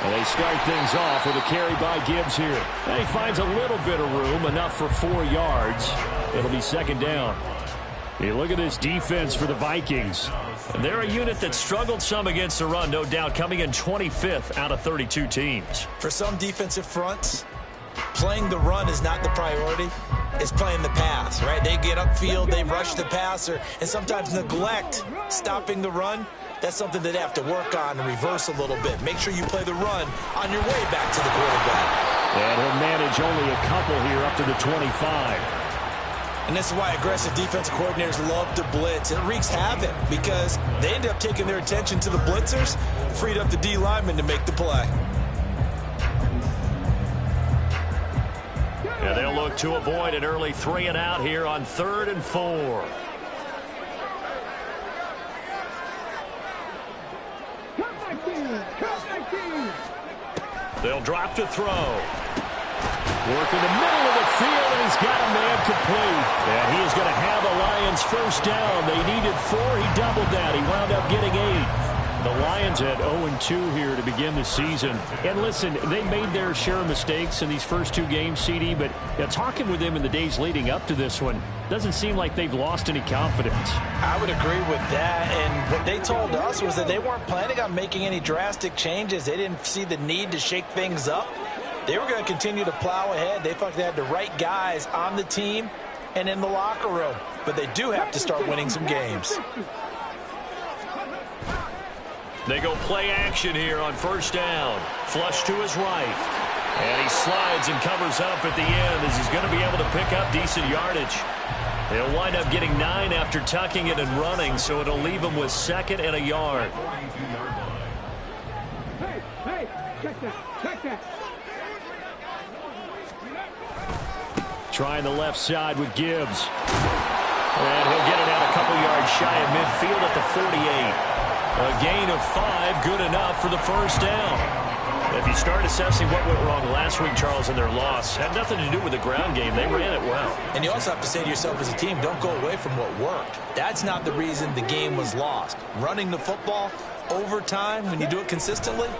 And they start things off with a carry by Gibbs here. And he finds a little bit of room, enough for 4 yards. It'll be second down. Hey, look at this defense for the Vikings. They're a unit that struggled some against the run, no doubt, coming in 25th out of 32 teams. For some defensive fronts, playing the run is not the priority. It's playing the pass, right? They get upfield, they rush the passer, and sometimes neglect stopping the run. That's something that they have to work on and reverse a little bit. Make sure you play the run on your way back to the quarterback. And he'll manage only a couple here up to the 25. And this is why aggressive defensive coordinators love to blitz. It wreaks havoc because they end up taking their attention to the blitzers, freed up the D lineman to make the play. Yeah, they'll look to avoid an early 3 and out here on 3rd and 4. They'll drop to throw. Work in the middle of the field, and he's got a man complete. And he is going to have the Lions first down. They needed 4. He doubled that. He wound up getting 8. The Lions at 0-2 here to begin the season. And listen, they made their share of mistakes in these first 2 games, CD, but talking with them in the days leading up to this one, doesn't seem like they've lost any confidence. I would agree with that, and what they told us was that they weren't planning on making any drastic changes. They didn't see the need to shake things up. They were going to continue to plow ahead. They felt they had the right guys on the team and in the locker room, but they do have to start winning some games. They go play action here on first down. Flush to his right. And he slides and covers up at the end as he's going to be able to pick up decent yardage. He'll wind up getting 9 after tucking it and running, so it'll leave him with 2nd and a yard. Hey, check that. Trying the left side with Gibbs. And he'll get it out a couple yards shy of midfield at the 48. A gain of 5, good enough for the first down. If you start assessing what went wrong last week, Charles, in their loss, had nothing to do with the ground game. They ran it well. And you also have to say to yourself as a team, don't go away from what worked. That's not the reason the game was lost. Running the football over time, when you do it consistently,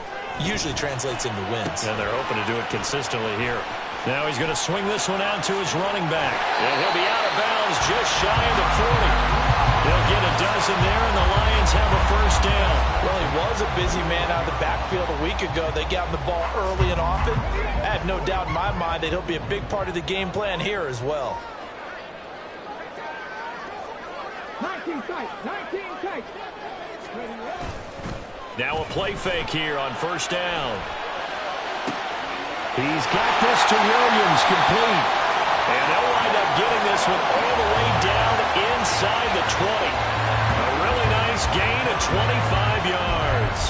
usually translates into wins. And they're hoping to do it consistently here. Now he's going to swing this one out to his running back. And he'll be out of bounds just shy of the 40. They'll get a dozen there, and the Lions have a first down. Well, he was a busy man out of the backfield a week ago. They got him the ball early and often. I have no doubt in my mind that he'll be a big part of the game plan here as well. 19 tight. Now a play fake here on first down. He's got this to Williams, complete. And they'll wind up getting this one all the way down inside the 20. A really nice gain of 25 yards.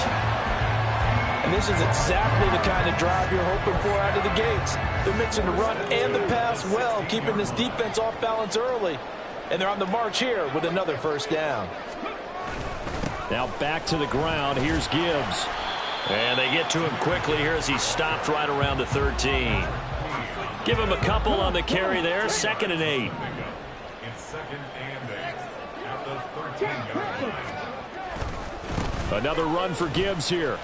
And this is exactly the kind of drive you're hoping for out of the gates. They're mixing the run and the pass well, keeping this defense off balance early. And they're on the march here with another first down. Now back to the ground. Here's Gibbs. And they get to him quickly here as he stopped right around the 13. Give him a couple on the carry there. 2nd and 8. Another run for Gibbs here.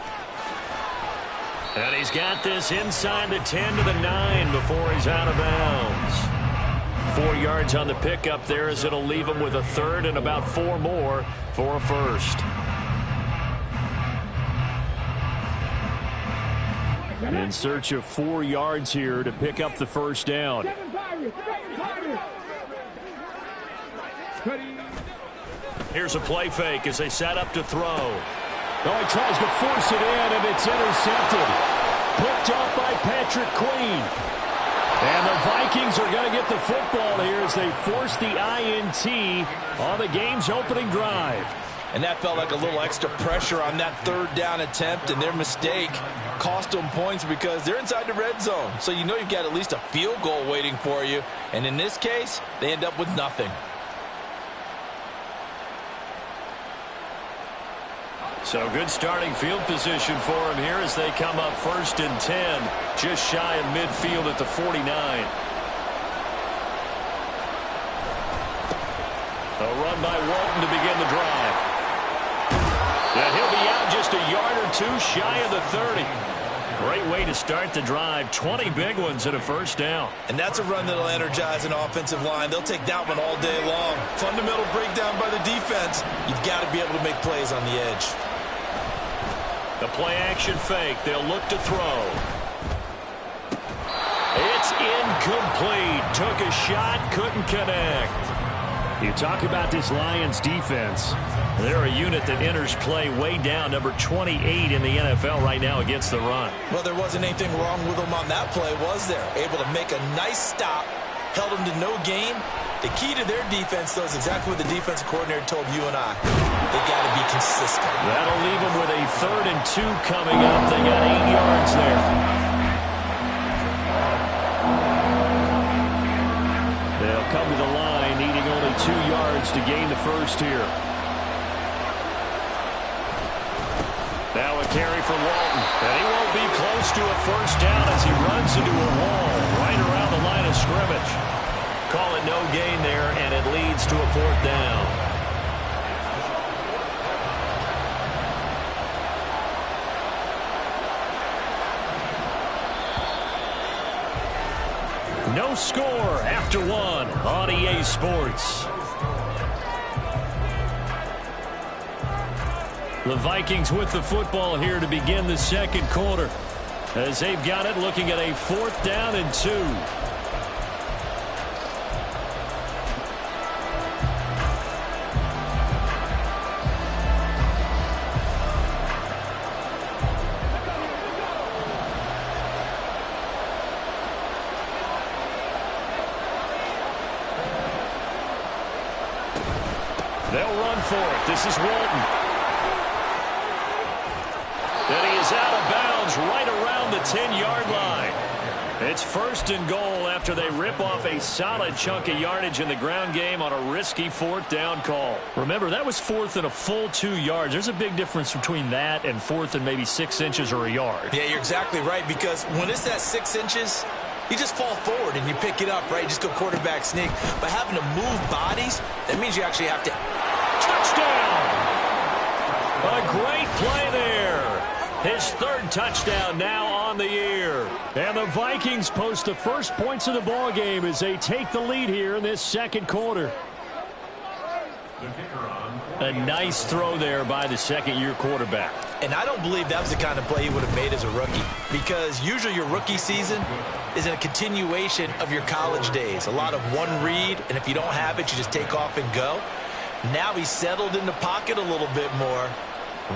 And he's got this inside the 10 to the 9 before he's out of bounds. 4 yards on the pickup there as it'll leave him with a 3rd and about 4 more for a first. In search of 4 yards here to pick up the first down. Here's a play fake as they set up to throw. Oh, he tries to force it in, and it's intercepted. Picked off by Patrick Queen. And the Vikings are going to get the football here as they force the INT on the game's opening drive. And that felt like a little extra pressure on that 3rd down attempt, and their mistake cost them points because they're inside the red zone. So you know you've got at least a field goal waiting for you. And in this case, they end up with nothing. So good starting field position for him here as they come up 1st and 10, just shy of midfield at the 49. A run by Walton to begin the just a yard or two shy of the 30. Great way to start the drive. 20 big ones and a first down. And that's a run that'll energize an offensive line. They'll take that one all day long. Fundamental breakdown by the defense. You've got to be able to make plays on the edge. The play action fake. They'll look to throw. It's incomplete. Took a shot, couldn't connect. You talk about this Lions defense. They're a unit that enters play way down, number 28 in the NFL right now against the run. Well, there wasn't anything wrong with them on that play, was there? Able to make a nice stop, held them to no gain. The key to their defense, though, is exactly what the defensive coordinator told you and I. They got to be consistent. That'll leave them with a 3rd and 2 coming up. They got 8 yards there. They'll come to the line, needing only 2 yards to gain the first here. Now a carry for Walton. And he won't be close to a first down as he runs into a wall right around the line of scrimmage. Call it no gain there, and it leads to a 4th down. No score after 1 on EA Sports. The Vikings with the football here to begin the second quarter, as they've got it looking at a 4th down and 2. They'll run for it. This is Walton. And he is out of bounds right around the 10-yard line. It's 1st and goal after they rip off a solid chunk of yardage in the ground game on a risky 4th down call. Remember, that was 4th and a full 2 yards. There's a big difference between that and 4th and maybe 6 inches or a yard. Yeah, you're exactly right, because when it's that 6 inches, you just fall forward and you pick it up, right? You just go quarterback sneak. But having to move bodies, that means you actually have to... Touchdown! A great play there. His 3rd touchdown now on the year. And the Vikings post the first points of the ball game as they take the lead here in this second quarter. A nice throw there by the second-year quarterback. And I don't believe that was the kind of play he would have made as a rookie, because usually your rookie season is a continuation of your college days. A lot of one read, and if you don't have it, you just take off and go. Now he's settled in the pocket a little bit more,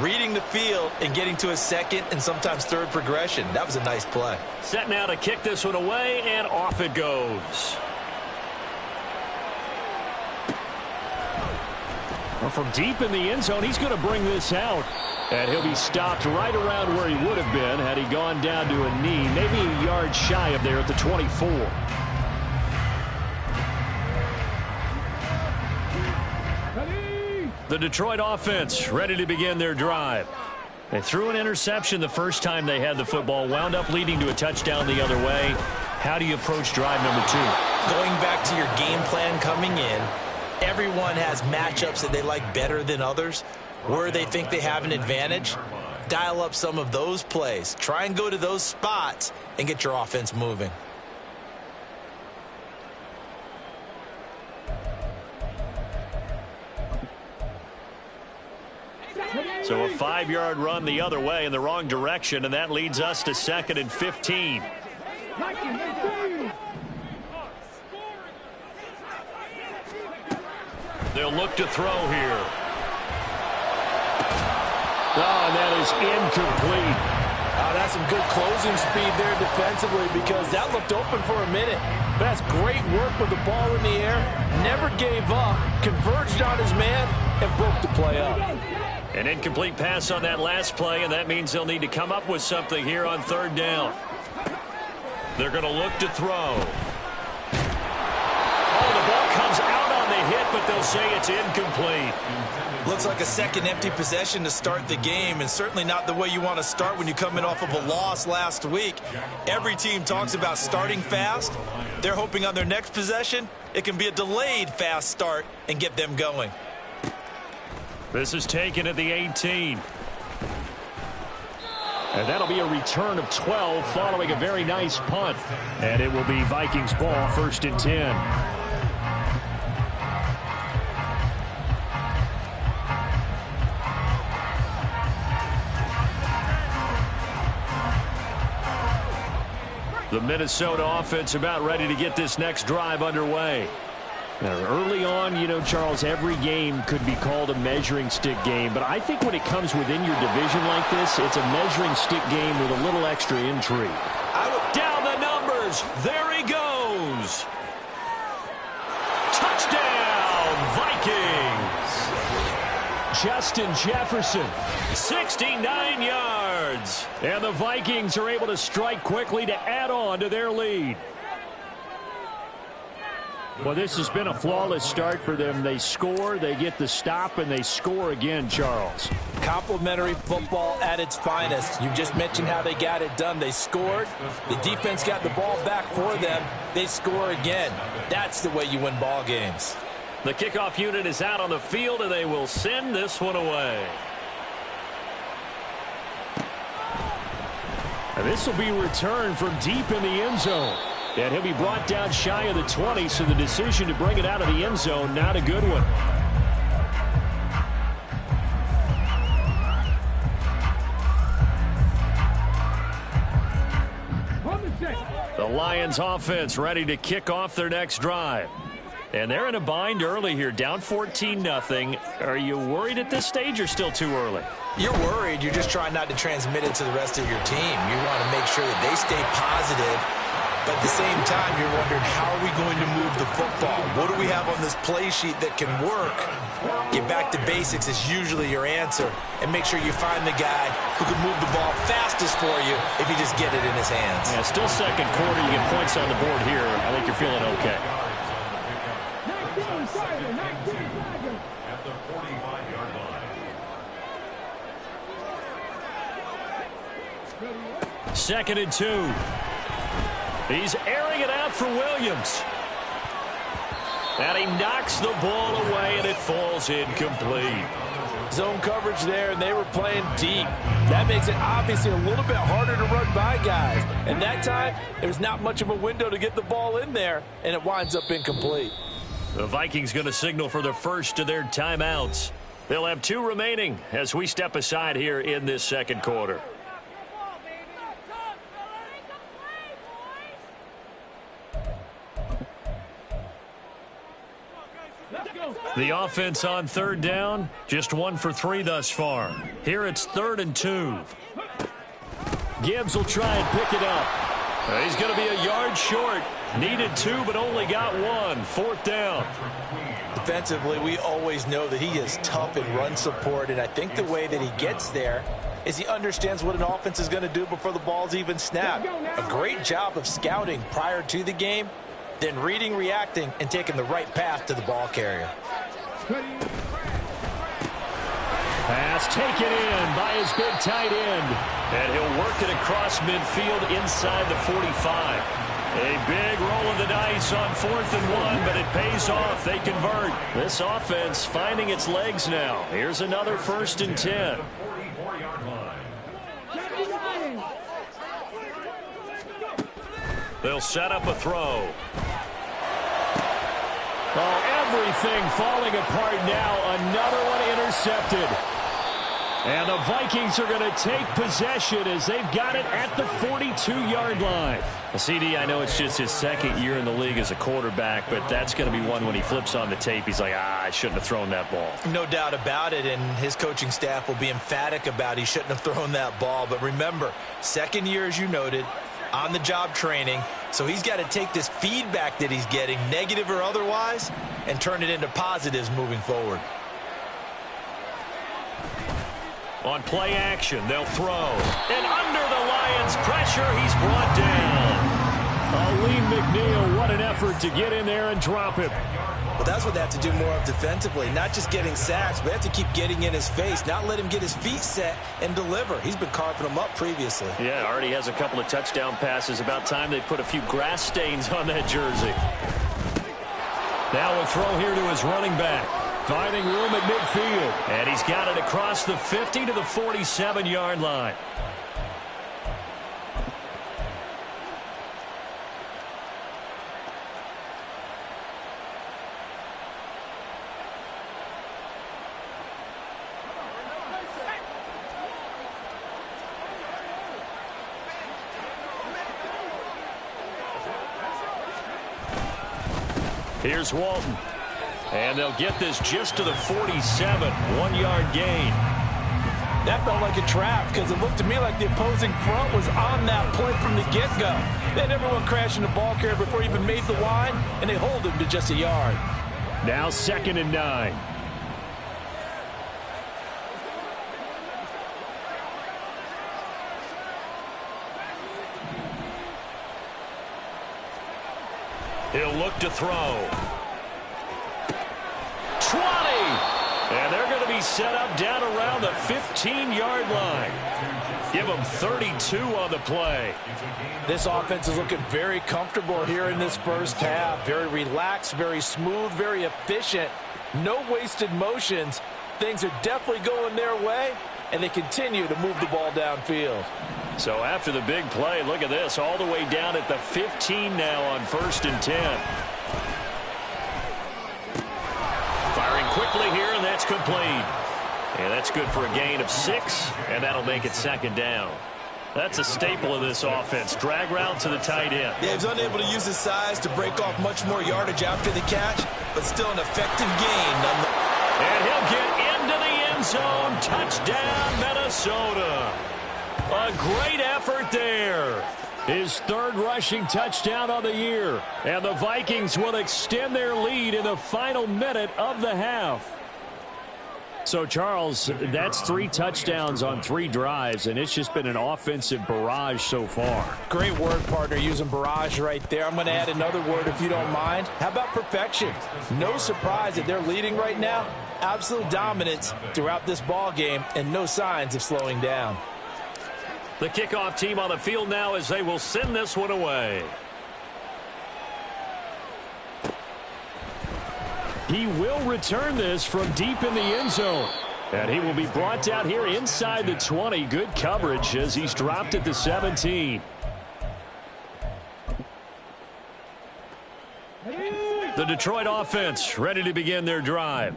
reading the field and getting to a 2nd and sometimes 3rd progression. That was a nice play. Set now to kick this one away, and off it goes. Well, from deep in the end zone, he's going to bring this out. And he'll be stopped right around where he would have been had he gone down to a knee, maybe a yard shy of there at the 24. The Detroit offense ready to begin their drive. They threw an interception the first time they had the football, wound up leading to a touchdown the other way. How do you approach drive number 2? Going back to your game plan coming in, everyone has matchups that they like better than others, where they think they have an advantage. Dial up some of those plays. Try and go to those spots and get your offense moving. So a 5-yard run the other way in the wrong direction, and that leads us to 2nd and 15. They'll look to throw here. Oh, and that is incomplete. That's some good closing speed there defensively, because that looked open for a minute. But that's great work with the ball in the air. Never gave up, converged on his man, and broke the play up. An incomplete pass on that last play, and that means they'll need to come up with something here on 3rd down. They're going to look to throw. Oh, the ball comes out on the hit, but they'll say it's incomplete. Looks like a second empty possession to start the game, and certainly not the way you want to start when you're coming off of a loss last week. Every team talks about starting fast. They're hoping on their next possession, it can be a delayed fast start and get them going. This is taken at the 18. And that'll be a return of 12 following a very nice punt. And it will be Vikings ball, 1st and 10. The Minnesota offense about ready to get this next drive underway. Now, early on, you know, Charles, every game could be called a measuring stick game. But I think when it comes within your division like this, it's a measuring stick game with a little extra intrigue. Down the numbers. There he goes. Touchdown, Vikings. Justin Jefferson, 69 yards. And the Vikings are able to strike quickly to add on to their lead. Well, this has been a flawless start for them. They score, they get the stop, and they score again, Charles. Complimentary football at its finest. You just mentioned how they got it done. They scored. The defense got the ball back for them. They score again. That's the way you win ball games. The kickoff unit is out on the field, and they will send this one away. And this will be returned from deep in the end zone. And he'll be brought down shy of the 20, so the decision to bring it out of the end zone, not a good one. The Lions offense ready to kick off their next drive. And they're in a bind early here, down 14-0. Are you worried at this stage or still too early? You're worried. You're just trying not to transmit it to the rest of your team. You want to make sure that they stay positive. But at the same time, you're wondering, how are we going to move the football? What do we have on this play sheet that can work? Get back to basics is usually your answer. And make sure you find the guy who can move the ball fastest for you if you just get it in his hands. Yeah, still second quarter. You get points on the board here. I think you're feeling okay. 19 Tiger, 19 Tiger. At the 45-yard line. 2nd and 2. He's airing it out for Williams. And he knocks the ball away, and it falls incomplete. Zone coverage there, and they were playing deep. That makes it obviously a little bit harder to run by guys. And that time, there's not much of a window to get the ball in there, and it winds up incomplete. The Vikings going to signal for the first of their timeouts. They'll have 2 remaining as we step aside here in this second quarter. The offense on 3rd down, just 1 for 3 thus far. Here it's 3rd and 2. Gibbs will try and pick it up. He's going to be a yard short. Needed 2, but only got 1. 4th down. Defensively, we always know that he is tough in run support, and I think the way that he gets there is he understands what an offense is going to do before the ball's even snapped. A great job of scouting prior to the game, then reading, reacting, and taking the right path to the ball carrier. Pass taken in by his big tight end. And he'll work it across midfield inside the 45. A big roll of the dice on 4th and 1, but it pays off. They convert. This offense finding its legs now. Here's another 1st and 10. They'll set up a throw. Oh, everything falling apart now. Another one intercepted. And the Vikings are going to take possession as they've got it at the 42-yard line. CD, I know it's just his 2nd year in the league as a quarterback, but that's going to be one when he flips on the tape. He's like, I shouldn't have thrown that ball. No doubt about it, and his coaching staff will be emphatic about he shouldn't have thrown that ball. But remember, 2nd year, as you noted, on-the-job training. So he's got to take this feedback that he's getting, negative or otherwise, and turn it into positives moving forward. On play action, they'll throw. And under the Lions' pressure, he's brought down. Aleem McNeil, what an effort to get in there and drop him. Well, that's what they have to do more of defensively. Not just getting sacks, but they have to keep getting in his face, not let him get his feet set and deliver. He's been carving them up previously. Yeah, already has a couple of touchdown passes. About time they put a few grass stains on that jersey. Now a throw here to his running back. Finding room at midfield. And he's got it across the 50 to the 47-yard line. Here's Walton. And they'll get this just to the 47, 1-yard gain. That felt like a trap because it looked to me like the opposing front was on that play from the get-go. They had everyone crashing the ball carrier before he even made the line, and they hold him to just a yard. Now 2nd and 9. He'll look to throw. 20! And they're going to be set up down around the 15-yard line. Give them 32 on the play. This offense is looking very comfortable here in this first half. Very relaxed, very smooth, very efficient. No wasted motions. Things are definitely going their way, and they continue to move the ball downfield. So after the big play, look at this, all the way down at the 15 now on 1st and 10. Firing quickly here, and that's complete. And that's good for a gain of 6, and that'll make it 2nd down. That's a staple of this offense. Drag route to the tight end. Yeah, he's unable to use his size to break off much more yardage after the catch, but still an effective gain. And he'll get into the end zone. Touchdown, Minnesota. A great effort there. His 3rd rushing touchdown of the year. And the Vikings will extend their lead in the final minute of the half. So, Charles, that's 3 touchdowns on 3 drives, and it's just been an offensive barrage so far. Great word, partner, using barrage right there. I'm going to add another word if you don't mind. How about perfection? No surprise that they're leading right now. Absolute dominance throughout this ball game, and no signs of slowing down. The kickoff team on the field now as they will send this one away. He will return this from deep in the end zone. And he will be brought down here inside the 20. Good coverage as he's dropped at the 17. The Detroit offense ready to begin their drive.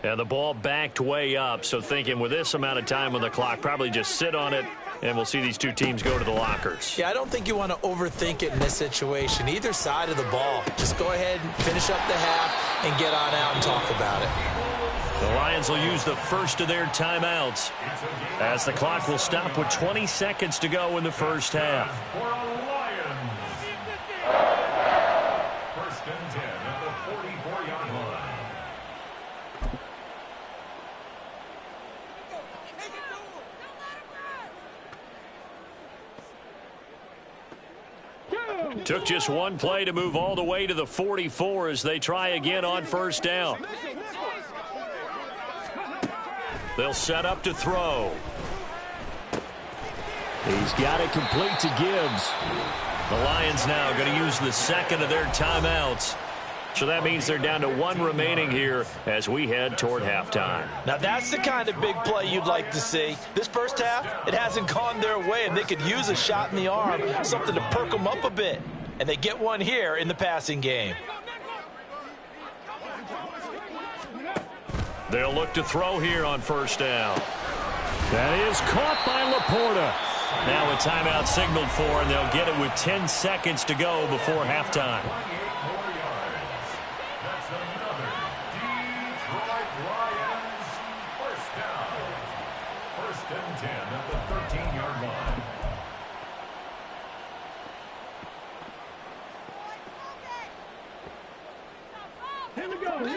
And the ball backed way up. So thinking with this amount of time on the clock, probably just sit on it. And we'll see these two teams go to the lockers. Yeah, I don't think you want to overthink it in this situation. Either side of the ball. Just go ahead and finish up the half and get on out and talk about it. The Lions will use the first of their timeouts as the clock will stop with 20 seconds to go in the first half. For Lions. 1st and 10 at the 44-yard line. Took just one play to move all the way to the 44 as they try again on 1st down. They'll set up to throw. He's got it complete to Gibbs. The Lions now going to use the 2nd of their timeouts. So that means they're down to 1 remaining here as we head toward halftime. Now that's the kind of big play you'd like to see. This first half, it hasn't gone their way, and they could use a shot in the arm, something to perk them up a bit. And they get one here in the passing game. They'll look to throw here on 1st down. That is caught by Laporta. Now a timeout signaled for, and they'll get it with 10 seconds to go before halftime.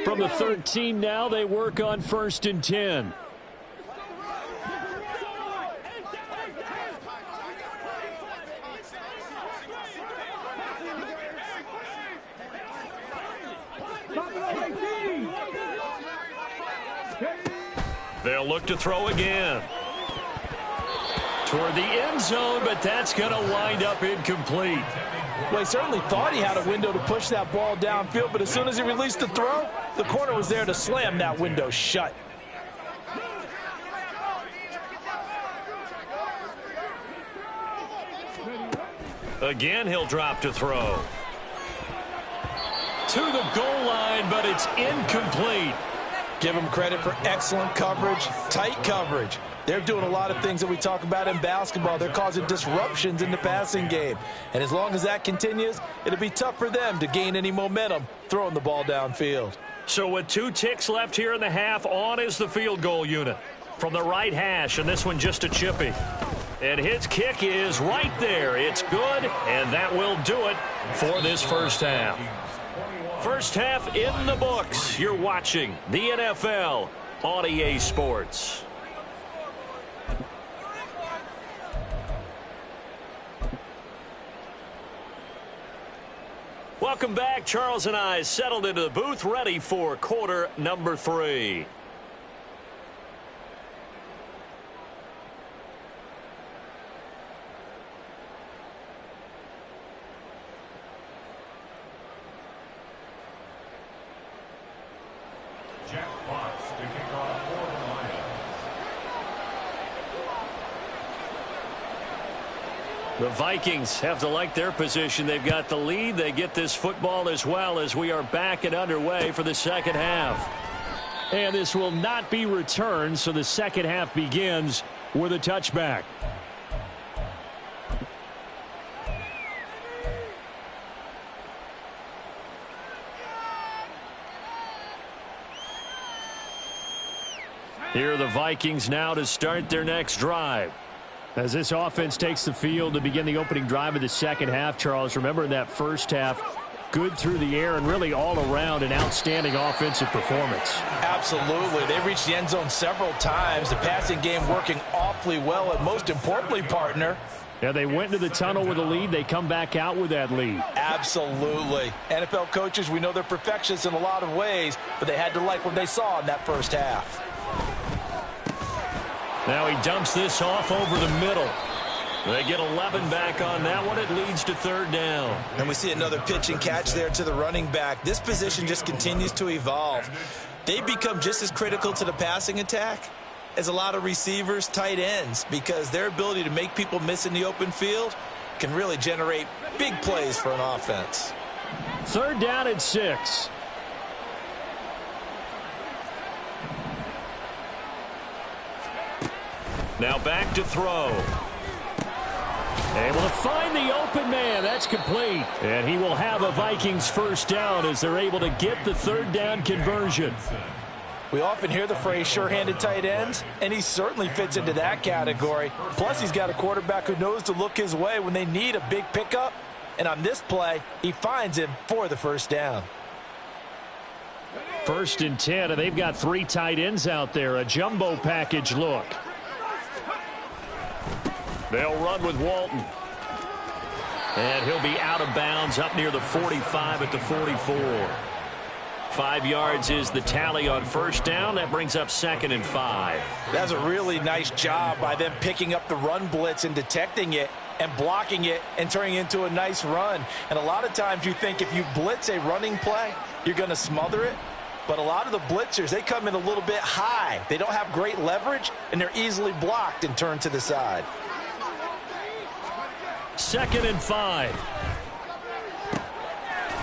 From the 13 now, they work on 1st and 10. They'll look to throw again. Toward the end zone, but that's going to wind up incomplete. Well, he certainly thought he had a window to push that ball downfield, but as soon as he released the throw, the corner was there to slam that window shut. Again, he'll drop to throw. To the goal line, but it's incomplete. Give them credit for excellent coverage, tight coverage. They're doing a lot of things that we talk about in basketball. They're causing disruptions in the passing game. And as long as that continues, it'll be tough for them to gain any momentum throwing the ball downfield. So with 2 ticks left here in the half, on is the field goal unit. From the right hash, and this one just a chippy. And his kick is right there. It's good, and that will do it for this first half. First half in the books. You're watching the NFL on EA Sports. Welcome back. Charles and I settled into the booth, ready for quarter number 3. The Vikings have to like their position. They've got the lead. They get this football as well as we are back and underway for the second half. And this will not be returned, so the second half begins with a touchback. Here are the Vikings now to start their next drive. As this offense takes the field to begin the opening drive of the second half, Charles, remember in that first half, good through the air and really all around an outstanding offensive performance. Absolutely. They reached the end zone several times. The passing game working awfully well, and most importantly, partner, yeah, they went into the tunnel with a lead. They come back out with that lead. Absolutely. NFL coaches, we know they're perfectionists in a lot of ways, but they had to like what they saw in that first half. Now he dumps this off over the middle. They get 11 back on that one. It leads to third down. And we see another pitch and catch there to the running back. This position just continues to evolve. They become just as critical to the passing attack as a lot of receivers, tight ends, because their ability to make people miss in the open field can really generate big plays for an offense. Third down at 6. Now back to throw. Able to find the open man. That's complete. And he will have a Vikings first down as they're able to get the third down conversion. We often hear the phrase sure-handed tight ends, and he certainly fits into that category. Plus, he's got a quarterback who knows to look his way when they need a big pickup. And on this play, he finds him for the first down. 1st and 10, and they've got 3 tight ends out there. A jumbo package look. They'll run with Walton. And he'll be out of bounds up near the 45 at the 44. 5 yards is the tally on first down. That brings up 2nd and 5. That's a really nice job by them picking up the run blitz and detecting it and blocking it and turning it into a nice run. And a lot of times you think if you blitz a running play, you're going to smother it. But a lot of the blitzers, they come in a little bit high. They don't have great leverage, and they're easily blocked and turned to the side. 2nd and 5.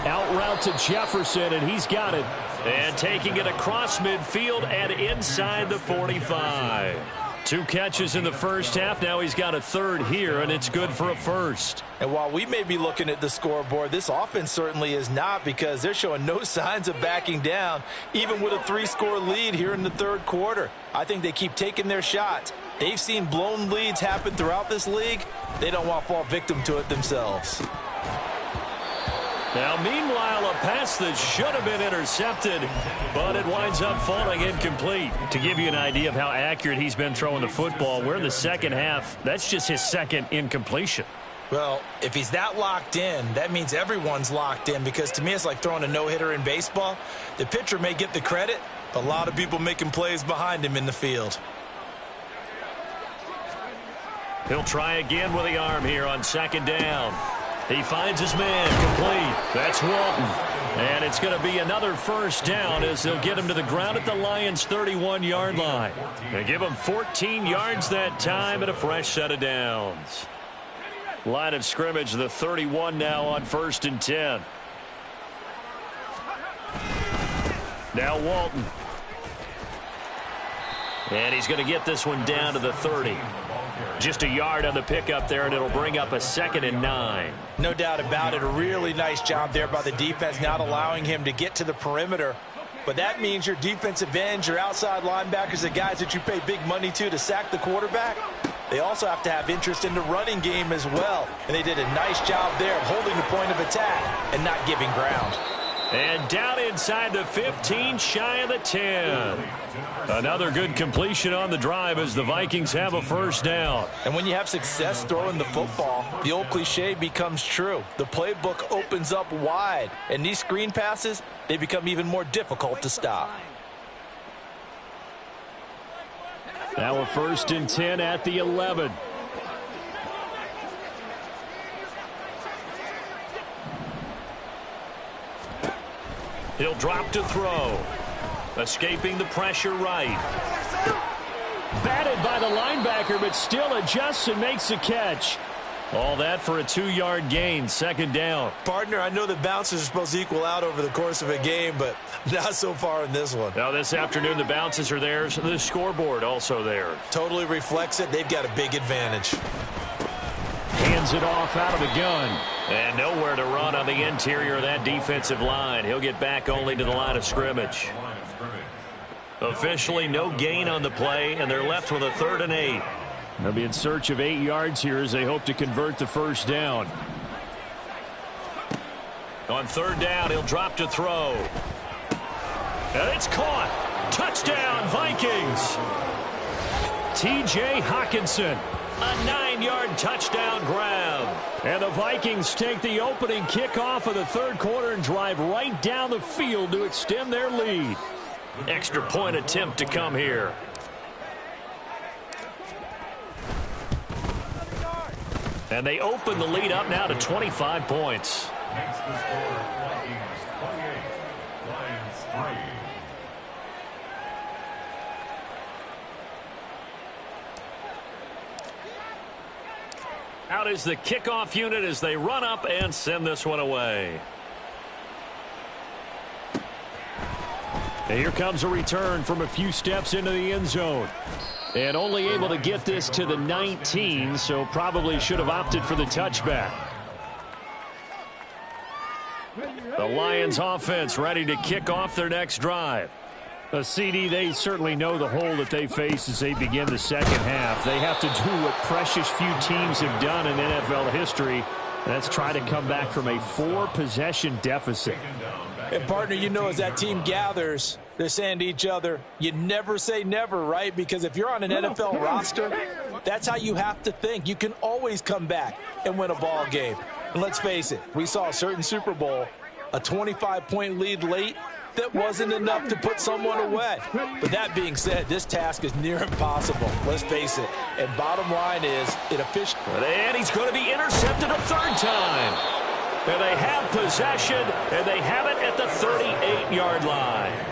Out route to Jefferson, and he's got it. And taking it across midfield and inside the 45. 2 catches in the first half. Now he's got a third here, and it's good for a first. And while we may be looking at the scoreboard, this offense certainly is not, because they're showing no signs of backing down, even with a 3-score lead here in the third quarter. I think they keep taking their shots. They've seen blown leads happen throughout this league. They don't want to fall victim to it themselves. Now, meanwhile, a pass that should have been intercepted, but it winds up falling incomplete. To give you an idea of how accurate he's been throwing the football, we're in the second half. That's just his 2nd incompletion. Well, if he's that locked in, that means everyone's locked in, because to me it's like throwing a no-hitter in baseball. The pitcher may get the credit, but a lot of people making plays behind him in the field. He'll try again with the arm here on 2nd down. He finds his man complete. That's Walton. And it's going to be another first down as they'll get him to the ground at the Lions' 31-yard line. They give him 14 yards that time and a fresh set of downs. Line of scrimmage, the 31 now on 1st and 10. Now Walton. And he's going to get this one down to the 30. Just a yard on the pickup there, and it'll bring up a 2nd and 9. No doubt about it. A really nice job there by the defense, not allowing him to get to the perimeter. But that means your defensive ends, your outside linebackers, the guys that you pay big money to sack the quarterback, they also have to have interest in the running game as well. And they did a nice job there of holding the point of attack and not giving ground. And down inside the 15, shy of the 10. Another good completion on the drive as the Vikings have a first down. And when you have success throwing the football, the old cliche becomes true. The playbook opens up wide, and these screen passes, they become even more difficult to stop. Now a 1st and 10 at the 11. He'll drop to throw. Escaping the pressure right. Batted by the linebacker, but still adjusts and makes the catch. All that for a 2-yard gain, 2nd down. Partner, I know the bounces are supposed to equal out over the course of a game, but not so far in this one. Now this afternoon, the bounces are there. The scoreboard also there. Totally reflects it. They've got a big advantage. Hands it off out of the gun. And nowhere to run on the interior of that defensive line. He'll get back only to the line of scrimmage. Officially no gain on the play, and they're left with a 3rd and 8. They'll be in search of 8 yards here as they hope to convert the first down. On 3rd down, he'll drop to throw. And it's caught. Touchdown, Vikings. T.J. Hockenson. A 9-yard touchdown grab. And the Vikings take the opening kickoff of the 3rd quarter and drive right down the field to extend their lead. Extra point attempt to come here. And they open the lead up now to 25 points. Makes the score Vikings 28, Lions 3. Out is the kickoff unit as they run up and send this one away. And here comes a return from a few steps into the end zone. And only able to get this to the 19, so probably should have opted for the touchback. The Lions offense ready to kick off their next drive. A CD, they certainly know the hole that they face as they begin the second half. They have to do what precious few teams have done in NFL history. That's try to come back from a 4-possession deficit. And, partner, you know as that team gathers, they're saying to each other, you never say never, right? Because if you're on an NFL roster, that's how you have to think. You can always come back and win a ball game. And let's face it, we saw a certain Super Bowl, a 25-point lead late, that wasn't enough to put someone away. But that being said, this task is near impossible. Let's face it. And bottom line is, it officially... And he's going to be intercepted a 3rd time. And they have possession, and they have it at the 38-yard line.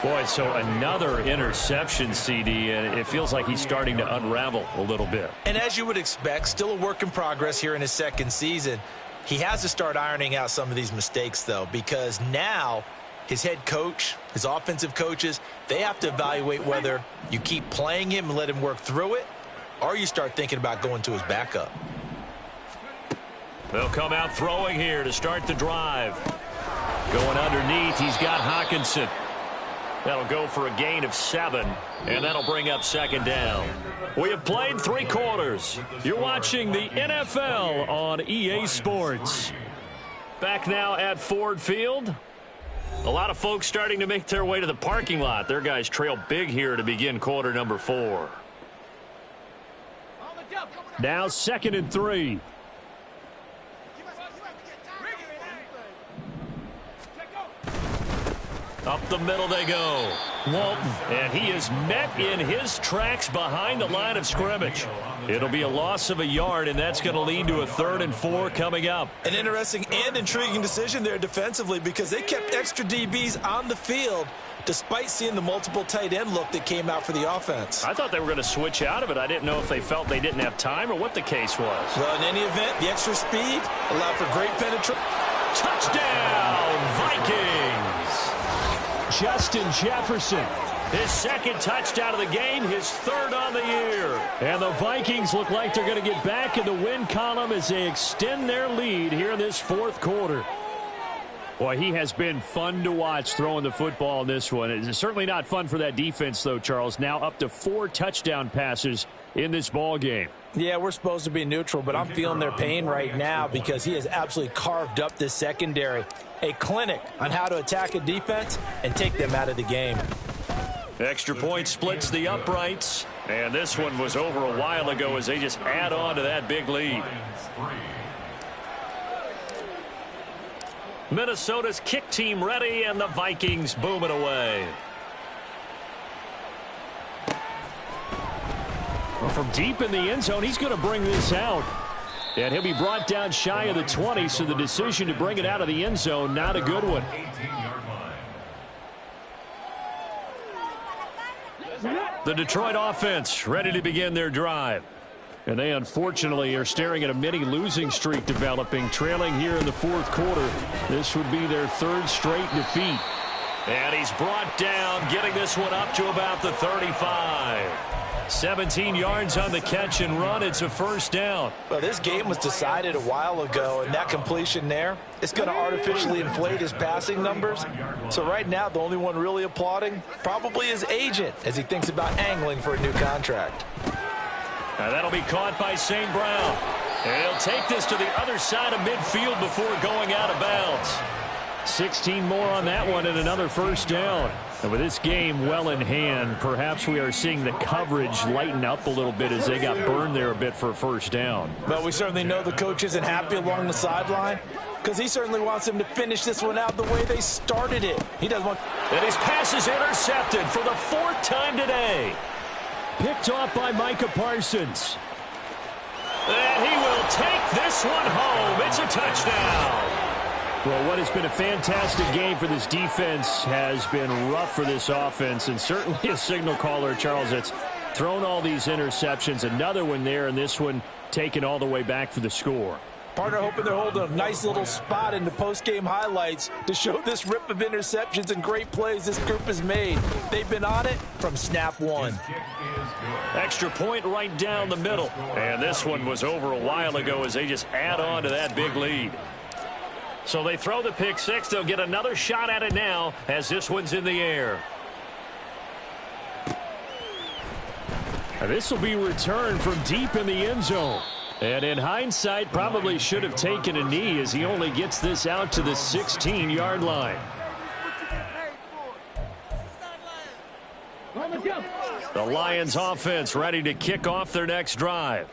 Boy, so another interception, CD, and it feels like he's starting to unravel a little bit. And as you would expect, still a work in progress here in his 2nd season. He has to start ironing out some of these mistakes, though, because now his head coach, his offensive coaches, they have to evaluate whether you keep playing him and let him work through it, or you start thinking about going to his backup. They'll come out throwing here to start the drive. Going underneath, he's got Hockenson. That'll go for a gain of 7, and that'll bring up 2nd down. We have played 3 quarters. You're watching the NFL on EA Sports. Back now at Ford Field. A lot of folks starting to make their way to the parking lot. Their guys trail big here to begin quarter number 4. Now 2nd and 3. Up the middle they go. Walton, and he is met in his tracks behind the line of scrimmage. It'll be a loss of a yard, and that's going to lead to a 3rd and 4 coming up. An interesting and intriguing decision there defensively because they kept extra DBs on the field despite seeing the multiple tight end look that came out for the offense. I thought they were going to switch out of it. I didn't know if they felt they didn't have time or what the case was. Well, in any event, the extra speed allowed for great penetration. Touchdown, Vikings! Justin Jefferson His second touchdown of the game, his third on the year. And the Vikings look like they're going to get back in the win column as they extend their lead here in this fourth quarter. Boy, he has been fun to watch throwing the football in this one. It's certainly not fun for that defense, though, Charles. Now up to 4 touchdown passes in this ball game. Yeah, we're supposed to be neutral, but I'm feeling their pain right now because he has absolutely carved up this secondary. A clinic on how to attack a defense and take them out of the game. Extra point splits the uprights. And this one was over a while ago as they just add on to that big lead. Minnesota's kick team ready, and the Vikings boom it away. Well, from deep in the end zone, he's going to bring this out. And he'll be brought down shy of the 20, so the decision to bring it out of the end zone, not a good one. The Detroit offense ready to begin their drive. And they unfortunately are staring at a mini losing streak developing, trailing here in the fourth quarter. This would be their third straight defeat. And he's brought down, getting this one up to about the 35. 17 yards on the catch and run. It's a first down. Well, this game was decided a while ago, and that completion there is going to artificially inflate his passing numbers. So right now, the only one really applauding probably his agent as he thinks about angling for a new contract. Now that'll be caught by St. Brown. And he'll take this to the other side of midfield before going out of bounds. 16 more on that one and another first down. And with this game well in hand, perhaps we are seeing the coverage lighten up a little bit as they got burned there a bit for a first down. But we certainly know the coach isn't happy along the sideline because he certainly wants them to finish this one out the way they started it. He doesn't want... And his pass is intercepted for the 4th time today. Picked off by Micah Parsons. And he will take this one home. It's a touchdown. Well, what has been a fantastic game for this defense has been rough for this offense, and certainly a signal caller, Charles, that's thrown all these interceptions. Another one there, and this one taken all the way back for the score. Partner hoping they're holding a nice little spot in the post-game highlights to show this rip of interceptions and great plays this group has made. They've been on it from snap one. Extra point right down the middle. And this one was over a while ago as they just add on to that big lead. So they throw the pick six. They'll get another shot at it now as this one's in the air. And this will be returned from deep in the end zone. And in hindsight, probably should have taken a knee as he only gets this out to the 16-yard line. The Lions offense ready to kick off their next drive.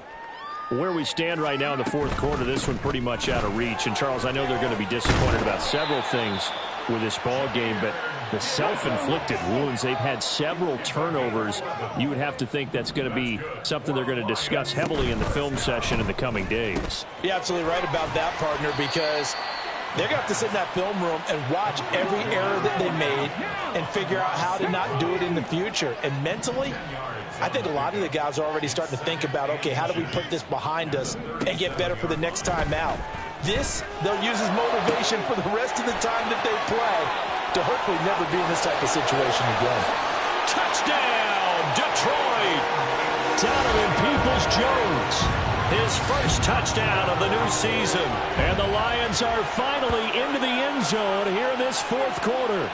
Where we stand right now in the fourth quarter, this one pretty much out of reach. And, Charles, I know they're going to be disappointed about several things with this ball game, but the self-inflicted wounds, they've had several turnovers. You would have to think that's going to be something they're going to discuss heavily in the film session in the coming days. You're absolutely right about that, partner, because they're going to have to sit in that film room and watch every error that they made and figure out how to not do it in the future. And mentally, I think a lot of the guys are already starting to think about, okay, how do we put this behind us and get better for the next time out? This, they'll use as motivation for the rest of the time that they play to hopefully never be in this type of situation again. Touchdown, Detroit! Donovan Peoples-Jones, his first touchdown of the new season. And the Lions are finally into the end zone here in this fourth quarter.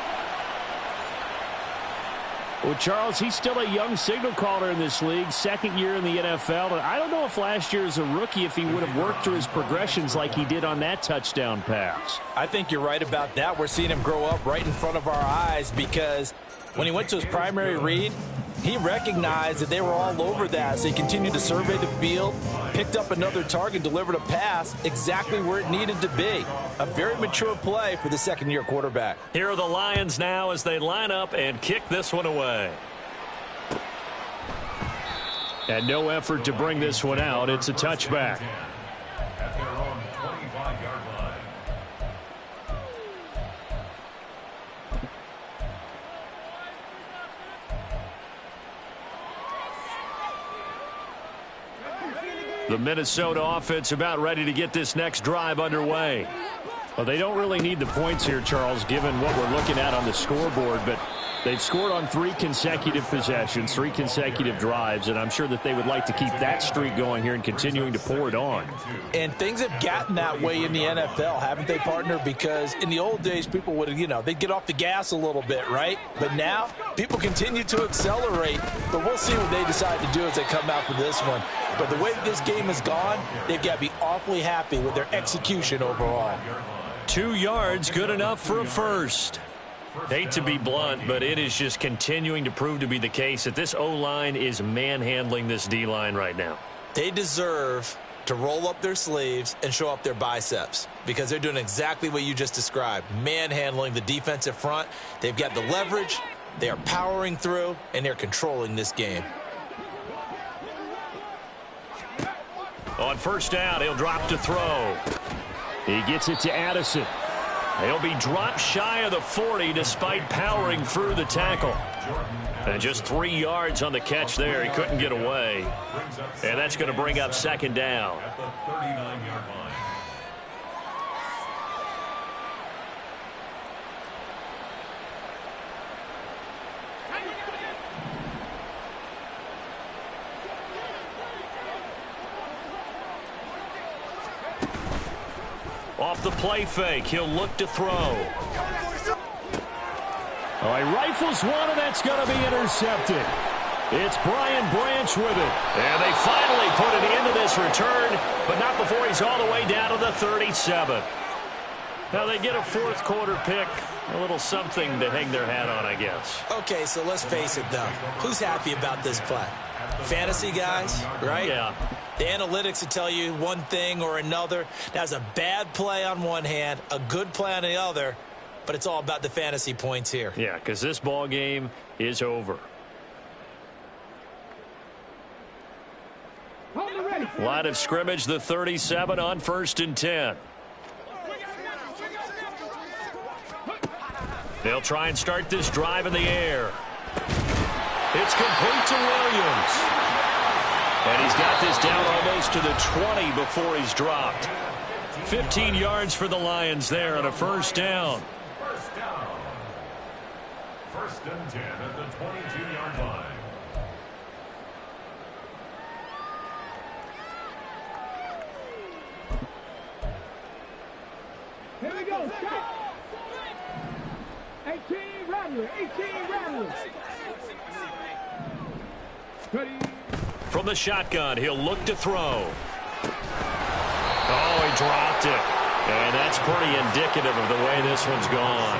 Well, Charles, he's still a young signal caller in this league, second year in the NFL. And I don't know if last year as a rookie, if he would have worked through his progressions like he did on that touchdown pass. I think you're right about that. We're seeing him grow up right in front of our eyes because when he went to his primary read, he recognized that they were all over that. So he continued to survey the field, picked up another target, delivered a pass exactly where it needed to be. A very mature play for the second-year quarterback. Here are the Lions now as they line up and kick this one away. And no effort to bring this one out. It's a touchback. At their own 25-yard line. The Minnesota offense about ready to get this next drive underway. Well, they don't really need the points here, Charles, given what we're looking at on the scoreboard, but They've scored on 3 consecutive possessions, 3 consecutive drives, and I'm sure that they would like to keep that streak going here and continuing to pour it on. And things have gotten that way in the NFL, haven't they, partner? Because in the old days, people would, they'd get off the gas a little bit, right? But now, people continue to accelerate. But we'll see what they decide to do as they come out for this one. But the way this game has gone, they've got to be awfully happy with their execution overall. 2 yards, good enough for a first. Hate to be blunt, but it is just continuing to prove to be the case that this O-line is manhandling this D-line right now. They deserve to roll up their sleeves and show up their biceps because they're doing exactly what you just described, manhandling the defensive front. They've got the leverage, they are powering through, and they're controlling this game. On first down, he'll drop to throw. He gets it to Addison. He'll be dropped shy of the 40 despite powering through the tackle. And just 3 yards on the catch there. He couldn't get away. And that's going to bring up second down. At the 39-yard line. Off the play fake, he'll look to throw. Oh, he rifles one, and that's going to be intercepted. It's Brian Branch with it. And they finally put an end to this return, but not before he's all the way down to the 37. Now they get a fourth quarter pick. A little something to hang their hat on, I guess. Okay, so let's face it, though. Who's happy about this play? Fantasy guys, right? Yeah. The analytics will tell you one thing or another. That's a bad play on one hand, a good play on the other, but it's all about the fantasy points here. Yeah, because this ball game is over. Line of scrimmage, the 37 on 1st and 10. They'll try and start this drive in the air. It's complete to Williams. And he's got this down almost to the 20 before he's dropped. 15 yards for the Lions there on a first down. First down. 1st and 10 at the 22-yard line. Here we go. Stop. 18 Rattler. 18 Rattler. 30. From the shotgun, he'll look to throw. Oh, he dropped it. And that's pretty indicative of the way this one's gone.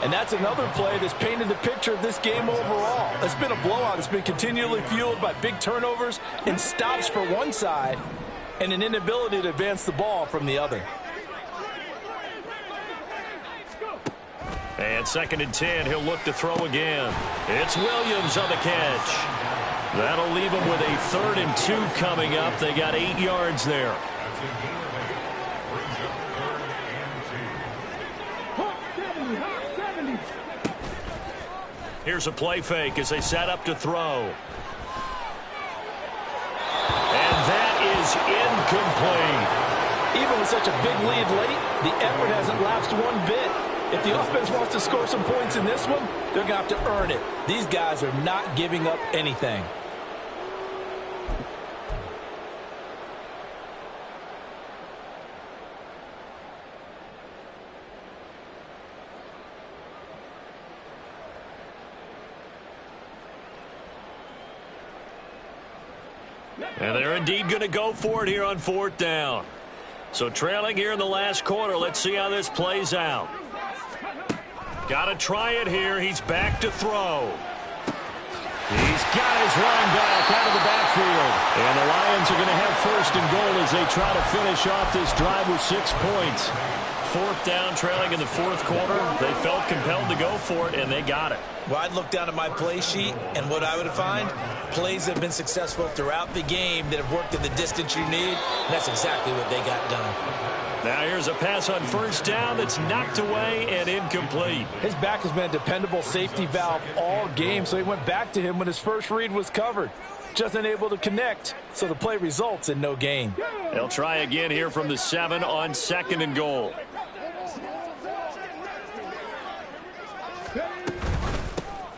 And that's another play that's painted the picture of this game overall. It's been a blowout. It's been continually fueled by big turnovers and stops for one side and an inability to advance the ball from the other. And 2nd and 10, he'll look to throw again. It's Williams on the catch. That'll leave them with a 3rd and 2 coming up. They got 8 yards there. That's a gain of 8. Brings up 3rd and 2. Here's a play fake as they set up to throw. And that is incomplete. Even with such a big lead late, the effort hasn't lapsed one bit. If the offense wants to score some points in this one, they're going to have to earn it. These guys are not giving up anything. And they're indeed going to go for it here on 4th down. So trailing here in the last quarter, let's see how this plays out. Got to try it here. He's back to throw. He's got his running back out of the backfield. And the Lions are going to have 1st and goal as they try to finish off this drive with 6 points. 4th down, trailing in the 4th quarter. They felt compelled to go for it, and they got it. Well, I'd look down at my play sheet, and what I would find, plays that have been successful throughout the game that have worked at the distance you need, and that's exactly what they got done. Now here's a pass on 1st down that's knocked away and incomplete. His back has been a dependable safety valve all game, so he went back to him when his first read was covered. Just unable to connect, so the play results in no gain. They'll try again here from the 7 on 2nd and goal.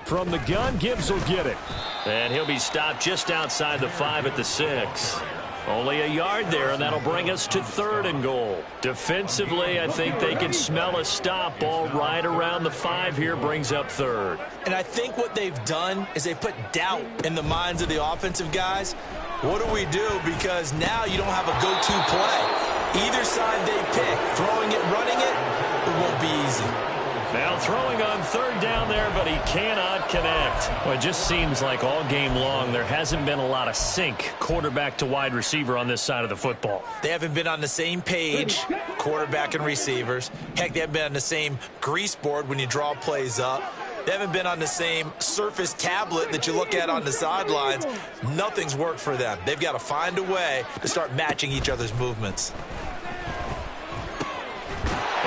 From the gun, Gibbs will get it. And he'll be stopped just outside the 5 at the 6. Only a yard there, and that'll bring us to 3rd and goal. Defensively, I think they can smell a stop. Ball right around the 5 here brings up 3rd. And I think what they've done is they put doubt in the minds of the offensive guys. What do we do? Because now you don't have a go-to play. Either side they pick, throwing it, running it, it won't be easy. Now throwing on 3rd down there, but he cannot connect. Well, it just seems like all game long there hasn't been a lot of sync quarterback to wide receiver on this side of the football. They haven't been on the same page, quarterback and receivers. Heck, they haven't been on the same grease board when you draw plays up. They haven't been on the same Surface tablet that you look at on the sidelines. Nothing's worked for them. They've got to find a way to start matching each other's movements.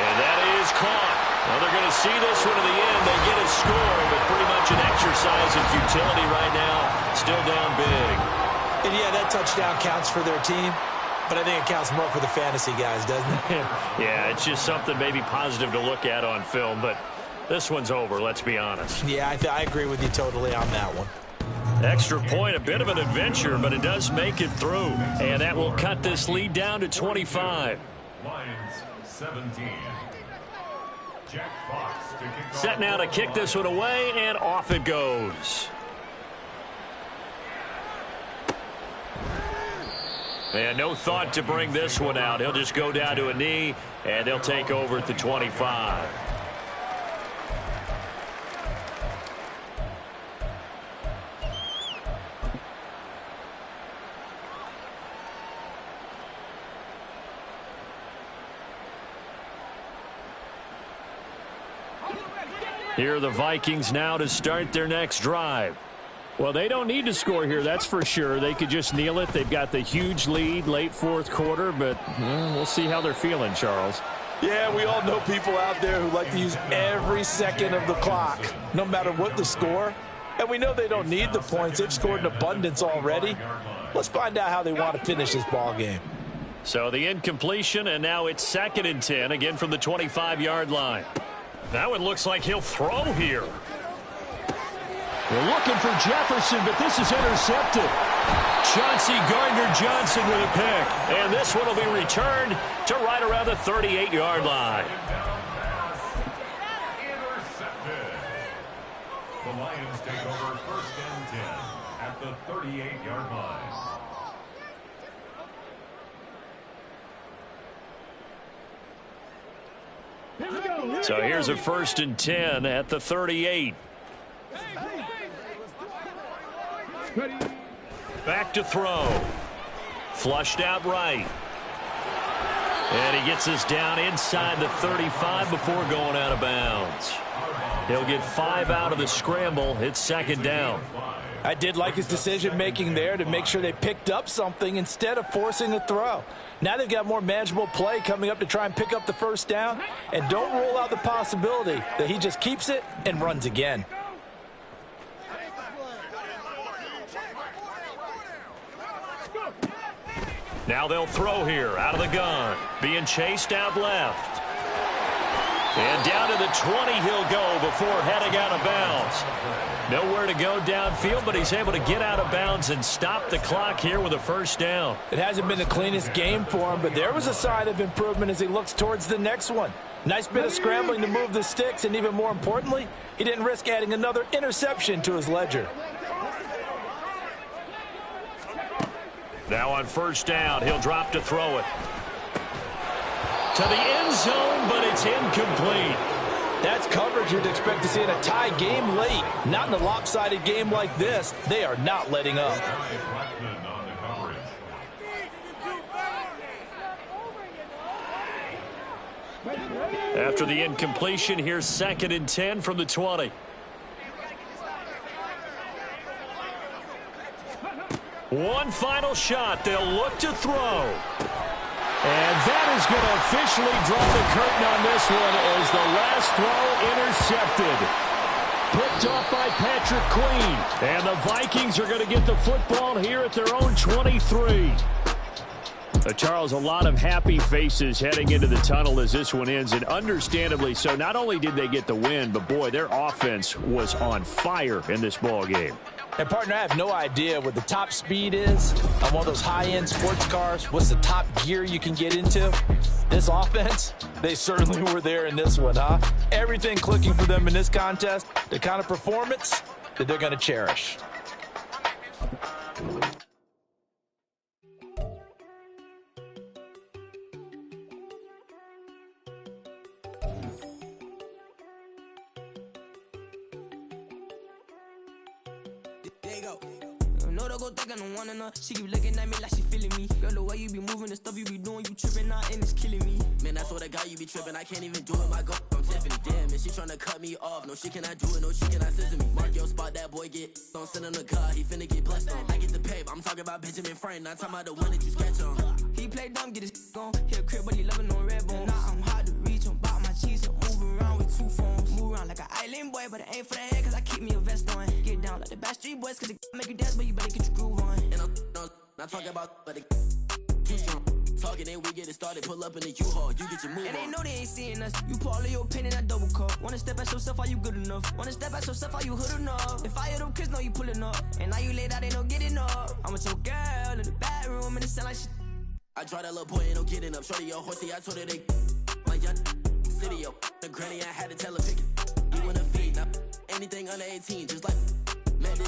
And that is caught. Well, they're going to see this one to the end. They get a score, but pretty much an exercise in futility right now. Still down big. And yeah, that touchdown counts for their team, but I think it counts more for the fantasy guys, doesn't it? Yeah, it's just something maybe positive to look at on film, but this one's over, let's be honest. Yeah, I agree with you totally on that one. Extra point, a bit of an adventure, but it does make it through. And that will cut this lead down to 25. Lions 17. Jack Fox to kick off. Set now to kick this one away, and off it goes. And no thought to bring this one out. He'll just go down to a knee, and they'll take over at the 25. Here are the Vikings now to start their next drive. Well, they don't need to score here, that's for sure. They could just kneel it. They've got the huge lead late 4th quarter, but we'll see how they're feeling, Charles. Yeah, we all know people out there who like to use every second of the clock, no matter what the score. And we know they don't need the points. They've scored in abundance already. Let's find out how they want to finish this ball game. So the incompletion, and now it's 2nd and 10, again from the 25-yard line. Now it looks like he'll throw here. They're looking for Jefferson, but this is intercepted. Chauncey Gardner-Johnson with a pick. And this one will be returned to right around the 38-yard line. Intercepted. The Lions take over 1st and 10 at the 38-yard line. So here's a 1st and 10 at the 38. Back to throw. Flushed out right. And he gets us down inside the 35 before going out of bounds. He'll get 5 out of the scramble. It's 2nd down. I did like his decision-making there to make sure they picked up something instead of forcing a throw. Now they've got more manageable play coming up to try and pick up the 1st down. And don't rule out the possibility that he just keeps it and runs again. Now they'll throw here out of the gun. Being chased out left. And down to the 20 he'll go before heading out of bounds. Nowhere to go downfield, but he's able to get out of bounds and stop the clock here with a 1st down. It hasn't been the cleanest game for him, but there was a sign of improvement as he looks towards the next one. Nice bit of scrambling to move the sticks, and even more importantly, he didn't risk adding another interception to his ledger. Now on 1st down, he'll drop to throw it. To the end zone, but it's incomplete. That's coverage you'd expect to see in a tie game late. Not in a lopsided game like this. They are not letting up. After the incompletion, here's 2nd and 10 from the 20. One final shot. They'll look to throw. And that is going to officially draw the curtain on this one as the last throw intercepted. Picked off by Patrick Queen. And the Vikings are going to get the football here at their own 23. Charles, a lot of happy faces heading into the tunnel as this one ends, and understandably so. Not only did they get the win, but, boy, their offense was on fire in this ball game. And, partner, I have no idea what the top speed is on one of those high-end sports cars. What's the top gear you can get into? This offense, they certainly were there in this one, huh? Everything clicking for them in this contest, the kind of performance that they're going to cherish. She keep looking at me like she feeling me. Girl, the way you be moving, the stuff you be doing, you tripping out and it's killing me. Man, I swear to God, you be tripping. I can't even do it. My girl, I'm Tiffany. Damn, and she tryna cut me off. No, she cannot do it. No, she cannot scissor me. Mark your spot, that boy get. Don't send him the car. He finna get blessed on. I get the paper. I'm talking about Benjamin Franklin. Not talking about the one that you sketch on. He play dumb, get his gone. Hit a crib, but he loving on red bone. Now I'm hard to reach. I'm about my cheese. I'm moving around with two phones. Move around like an island boy, but it ain't for the head, cause I keep me a vest on. Get down like the Backstreet Boys, cause it make you dance, but you better get your groove on. And I'm not talking about, but it too strong. Talking, then we get it started. Pull up in the U-Haul, you get your move on. And they know they ain't seeing us. You pull all of your pin in that double cup. Wanna step at yourself, are you good enough? Wanna step at yourself, are you hood enough? If I hear them kids, know you pulling up. And now you laid out, they don't get enough. I'm with your girl in the bedroom, and it sound like shit. I draw that little boy, ain't no getting up. Shorty, your horsey, I told her they my young city, yo. The granny, I had to tell her pick it. You wanna feed, now anything under 18, just like Madden.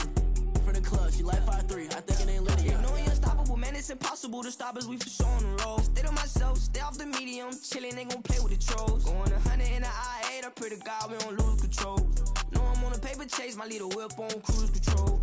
From the club, she like 5'3", I think it ain't Lydia. You know you're unstoppable, man, it's impossible to stop us, we for sure on the road. Stay to myself, stay off the medium, chillin', ain't gon' play with the trolls. Going 100 in the I-8, I pray to God we don't lose control. Know I'm on a paper chase, my little whip on cruise control.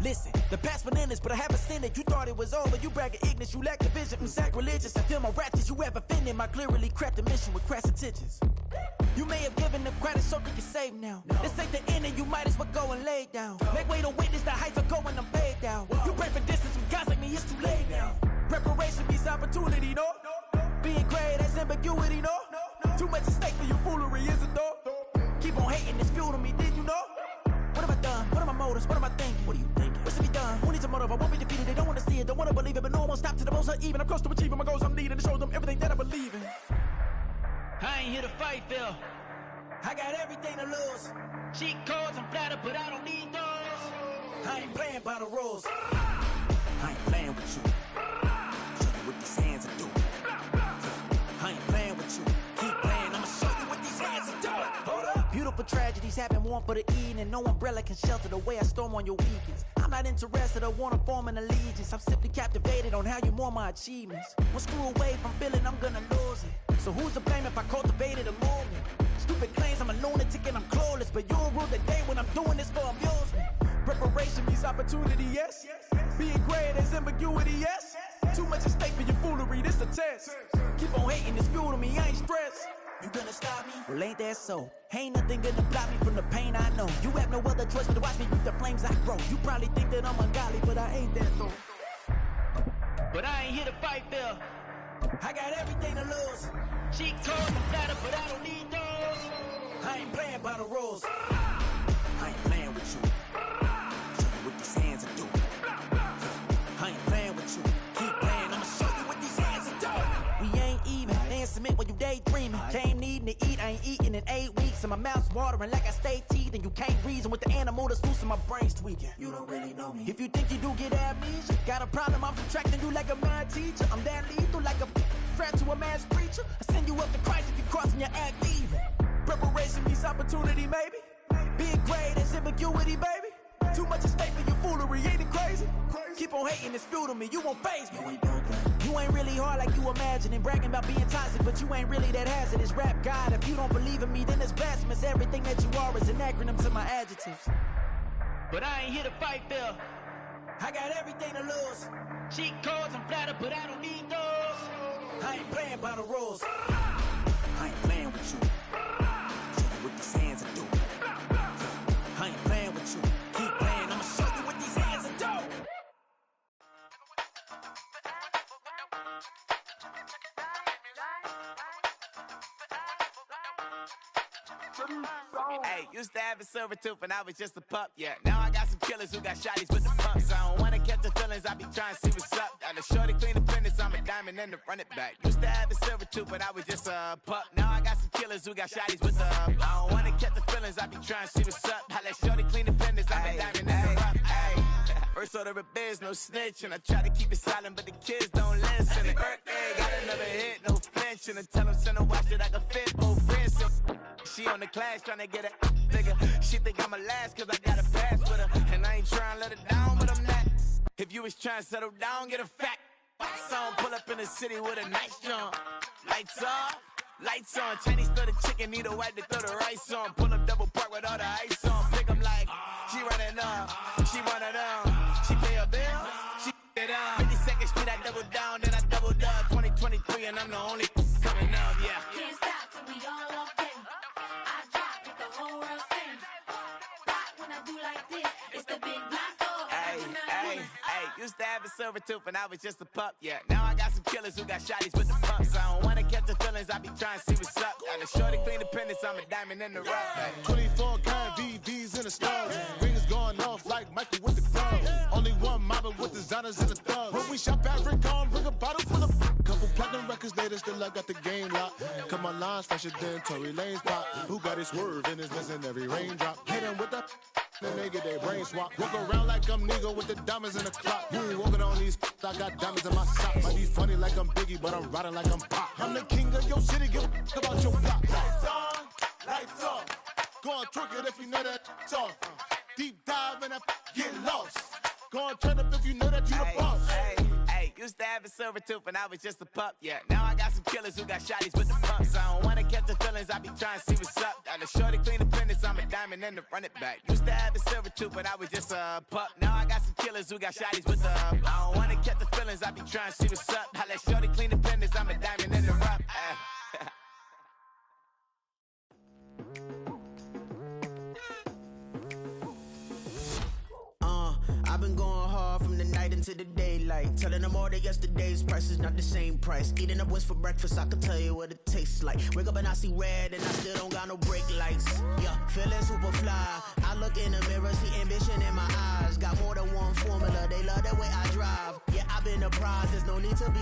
Listen, the past bananas, but I haven't seen it. You thought it was over, you bragging ignorance, you lack the vision from sacrilegious. I feel my ratchets, you have offended my clearly crafted mission with crass intentions. You may have given them credit so you can save now. This ain't the end and you might as well go and lay down. Make way to witness the heights are going, I'm paid down. You pray for distance with guys like me, it's too late now. Preparation means opportunity, no? Being great has ambiguity, no? Too much at stake for your foolery, is it though? Keep on hating, it's fuel to me, did you know? What have I done? What are my motives? What am I thinking? What are you thinking? What's to be done? Who needs a motive? I won't be defeated. They don't want to see it, don't want to believe it, but no one won't stop to the most uneven. I'm close to achieving my goals. I'm needing to show them everything that I believe in. I ain't here to fight, Phil. I got everything to lose. Cheat codes, I'm flattered, but I don't need those. I ain't playing by the rules. I ain't playing with you. Show you what these hands are doing. I ain't playing with you. Keep playing, I'ma show you what these hands are doing. Hold up. Beautiful tragedies happen, one for the eating, and no umbrella can shelter the way I storm on your weekends. I'm not interested or wanna form an allegiance. I'm simply captivated on how you more my achievements. One screw away from feeling I'm gonna lose it. So who's to blame if I cultivated a movement? Stupid claims I'm a lunatic and I'm clueless, but you'll rule the day when I'm doing this for amusement. Preparation means opportunity, yes. Being great is ambiguity, yes. Too much at stake for your foolery, this a test. Keep on hating, it's fuel to me, I ain't stressed. You gonna stop me? Well, ain't that so? Ain't nothing gonna block me from the pain I know. You have no other choice but to watch me with the flames I grow. You probably think that I'm ungodly, but I ain't that though. But I ain't here to fight, Phil. I got everything to lose. Cheat codes, I'm flattered, but I don't need those. I ain't playing by the rules. I ain't playing with you. Show you what these hands are doing. I ain't playing with you. Keep playing, I'ma show you what these hands are doing. We ain't even. They submit when you daydreaming. Came needing to eat, I ain't eating in 8 weeks. And my mouth's watering like I stay teeth. And you can't reason with the animal that's loose and my brain's tweaking. You don't really know me. If you think you do get amnesia, got a problem, I'm subtracting you like a mad teacher. I'm that lethal like a threat to a mass preacher. I send you up to Christ if you crossing your act evil. Preparation means opportunity, maybe. Being great is ambiguity, baby. Too much at stake for your foolery, ain't it crazy? Keep on hating, it's fuel to me, you won't faze me. You ain't really hard like you imagining. Bragging about being toxic, but you ain't really that hazardous. Rap God, if you don't believe in me, then it's blasphemous. Everything that you are is an acronym to my adjectives. But I ain't here to fight, Phil. I got everything to lose. Cheat codes, I'm flattered, but I don't need those. I ain't playing by the rules. I ain't playing with you. Show you what these hands are doing. I ain't playing with Hey, used to have a silver tooth and I was just a pup, yeah. Now I got some killers who got shotties with the pumps. I don't wanna catch the feelings, I be trying to see what's up. Got a shorty clean the fitness, I'm a diamond and to run it back. Used to have a silver tooth, but I was just a pup. Now I got some killers who got shotties with the I don't wanna catch the feelings, I be trying to see what's up. I let shorty clean the fitness, I'm a diamond and to run it. First order of biz, no snitch, and I try to keep it silent, but the kids don't listen. And birthday, got another hit, no flinch, and I tell them send a watch that I can fit both friends. She on the class tryna get a nigga. She think I'm a last cause I got a pass with her. And I ain't tryna let her down, but I'm not. If you was tryna settle down, get a fat song. Pull up in the city with a nice jump. Lights off, lights on. Chinese throw the chicken, need a wipe to throw the rice on. Pull up double park with all the ice on. Pick 'em like, she running up, she running up. She pay her bill, she it up. 52nd Street, I double down, then I doubled up. 2023 and I'm the only coming up, yeah. Can't stop till we all okay. I drop with the whole world sing. Rock when I do like this, it's the big black door. Hey, used to have a silver tooth and I was just a pup, yeah. Now I got some killers who got shotties with the pumps. I don't wanna catch the feelings, I be trying to see what's up. Got a shorty clean the pendants, I'm a diamond in the rough. Hey. 24 karat VVs in the stars. Rings going off like Michael with the gloves. Only one mobbing with designers in the thugs. When we shop at Rick on, bring a bottle full of couple platinum records later, still I got the game locked. Cut my lines fresher than Tory Lane's pop. Who got his swerve and is missing every raindrop. Hit him with the and they get their brain swap. Walk around like I'm nigga with the diamonds in the clock. You ain't walking on these, I got diamonds in my sock. Might be funny like I'm Biggie, but I'm riding like I'm Pop. I'm the king of your city, give a about your block. Lights on, lights off. Go on, twerk it if you know that it's off. Deep dive and I get lost. Go on, turn up if you know that you the boss. Used to have a silver tooth and I was just a pup, yeah. Now I got some killers who got shotties with the pumps. I don't wanna catch the feelings, I be trying to see what's up. Got a shorty clean the pendants, I'm a diamond and to run it back. Used to have a silver tooth, but I was just a pup. Now I got some killers who got shotties with the I don't wanna catch the feelings, I be trying to see what's up. I let shorty clean the pendants, I'm a diamond in the rough. I've been going hard from the night into the daylight. Telling them all that yesterday's price is not the same price. Eating up wings for breakfast, I can tell you what it tastes like. Wake up and I see red and I still don't got no brake lights. Yeah, feeling super fly. I look in the mirror, see ambition in my eyes. Got more than one formula, they love the way I drive. Yeah, I've been a prize, there's no need to be